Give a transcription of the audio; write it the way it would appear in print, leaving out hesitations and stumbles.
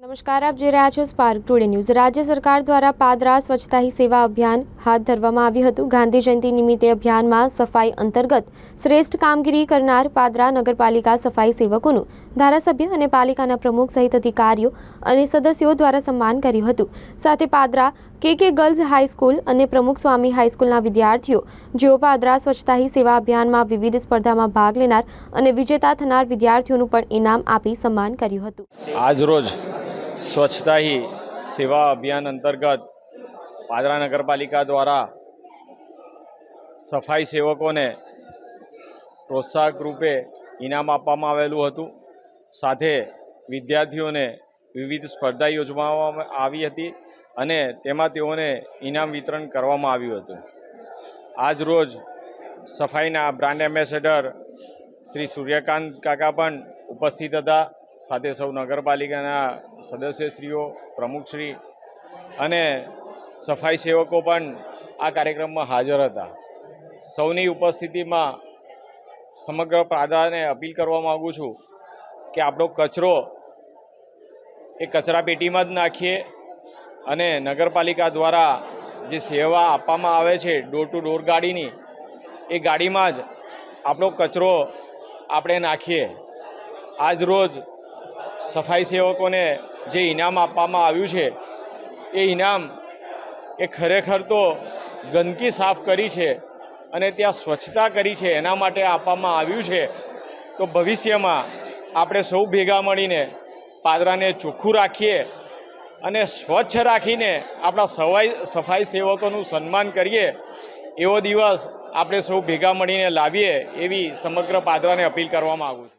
નમસ્કાર, આપ જોઈ રહ્યા છો સ્પાર્ક ટુડે ન્યૂઝ। રાજ્ય સરકાર દ્વારા પાદરા સ્વચ્છતા હી સેવા અભિયાન હાથ ધરવામાં આવ્યું હતું। ગાંધી જયંતિ નિમિત્તે અભિયાનમાં સફાઈ અંતર્ગત શ્રેષ્ઠ કામગીરી કરનાર પાદરા નગરપાલિકા સફાઈ સેવકોનું ધારાસભ્ય અને પાલિકાના પ્રમુખ સહિત અધિકારીઓ અને સદસ્યો દ્વારા સન્માન કર્યું હતું। સાથે પાદરા કે ગર્લ્સ હાઈસ્કૂલ અને પ્રમુખ સ્વામી હાઈસ્કૂલના વિદ્યાર્થીઓ જેઓ પાદરા સ્વચ્છતા હી સેવા અભિયાનમાં વિવિધ સ્પર્ધામાં ભાગ લેનાર અને વિજેતા થનાર વિદ્યાર્થીઓનું પણ ઇનામ આપી સન્માન કર્યું હતું। આજરોજ સ્વચ્છતા ही સેવા અભિયાન અંતર્ગત પાદરા નગરપાલિકા દ્વારા સફાઈ સેવકોને પ્રોત્સાહક રૂપે ઇનામ આપવામાં આવેલું હતું। સાથે વિદ્યાર્થીઓને વિવિધ સ્પર્ધા યોજવામાં આવી હતી અને તેમાં તેઓને ઇનામ વિતરણ કરવામાં આવ્યું હતું। આજરોજ સફાઈના બ્રાન્ડ એમ્બેસેડર શ્રી સૂર્યકાંત કાકા પણ ઉપસ્થિત હતા। સાથે સૌ નગરપાલિકાના સદસ્યશ્રીઓ, પ્રમુખશ્રી અને સફાઈ સેવકો પણ આ કાર્યક્રમમાં હાજર હતા। સૌની ઉપસ્થિતિમાં સમગ્ર પાદરાને અપીલ કરવા માગું છું કે આપણો કચરો એ કચરાપેટીમાં જ નાખીએ અને નગરપાલિકા દ્વારા જે સેવા આપવામાં આવે છે ડોર ટુ ડોર ગાડીની, એ ગાડીમાં જ આપણો કચરો આપણે નાખીએ। આજ રોજ સફાઈ સેવકોને જે ઇનામ આપવામાં આવ્યું છે એ ઇનામ એ ખરેખર તો ગંદકી સાફ કરી છે અને ત્યાં સ્વચ્છતા કરી છે એના માટે આપવામાં આવ્યું છે। તો ભવિષ્યમાં આપણે સૌ ભેગા મળીને પાદરાને ચોખ્ખું રાખીએ અને સ્વચ્છ રાખીને આપણા સફાઈ સેવકોનું સન્માન કરીએ, એવો દિવસ આપણે સૌ ભેગા મળીને લાવીએ એવી સમગ્ર પાદરાને અપીલ કરવા માગું છું।